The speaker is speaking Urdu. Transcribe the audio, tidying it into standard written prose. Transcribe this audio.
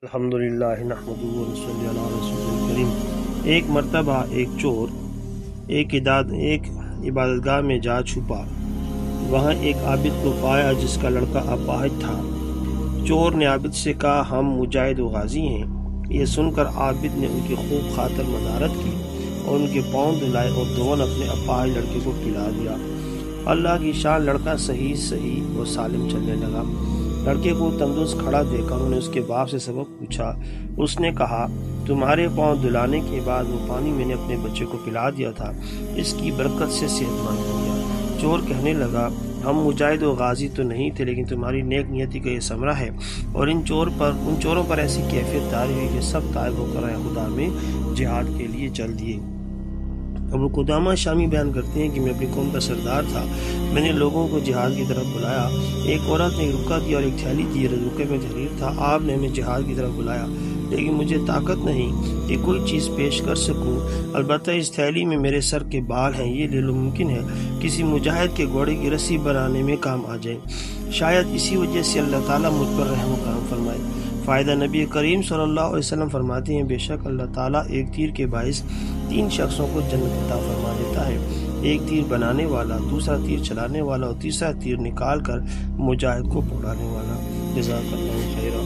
الحمدللہ نحمدہ و نصلی علی رسول الکریم۔ ایک مرتبہ ایک چور ایک عبادتگاہ میں جا چھپا۔ وہاں ایک عابد کو پایا جس کا لڑکا اپاہج تھا۔ چور نے عابد سے کہا، ہم مجاہد و غازی ہیں۔ یہ سن کر عابد نے ان کی خوب خاطر مدارت کی اور ان کے پاؤں دھلائے اور دونوں اپنے اپاہج لڑکے کو پلا دیا۔ اللہ کی شان، لڑکا صحیح و سالم چلنے لگا۔ لڑکے کو تندرست کھڑا دیکھ کر انہوں نے اس کے باپ سے سبب پوچھا۔ اس نے کہا، تمہارے پاؤں دھلانے کے بعد وہ پانی میں نے اپنے بچے کو پلا دیا تھا، اس کی برکت سے صحت مند ہو گیا۔ چور کہنے لگا، ہم مجاہد و غازی تو نہیں تھے، لیکن تمہاری نیک نیتی کا یہ ثمرہ ہے۔ اور ان چوروں پر ایسی کیفیت طاری ہوئی کہ سب طائب ہو کر راہ خدا میں جہاد کے لیے چل دیے۔ ابو قدامہ شامی بیان کرتے ہیں کہ میں اپنی قوم کا سردار تھا۔ میں نے لوگوں کو جہاد کی طرف بلایا۔ ایک عورت نے ایک رکا دیا اور ایک تھیلی دی۔ رکے میں تحریر تھا۔ آپ نے ہمیں جہاد کی طرف بلایا، لیکن مجھے طاقت نہیں کہ کوئی چیز پیش کر سکوں۔ البتہ اس تھیلی میں میرے سر کے بال ہیں، یہ لے لو، ممکن ہے کسی مجاہد کے گھوڑے کی رسی بنانے میں کام آ جائے۔ شاید اسی وجہ سے اللہ تعالیٰ مجھ پر رحم و کرم فرمائے۔ فائدہ، نبی کریم صلی اللہ علیہ وسلم فرماتے ہیں، بے شک اللہ تعالیٰ ایک تیر کے باعث 3 شخصوں کو جنت عطا فرما دیتا ہے: ایک تیر بنانے والا، دوسرا تیر چلانے والا اور تیسرا تیر نکال کر مجاہد کو اڑانے والا۔ جزاک اللہ خیرا۔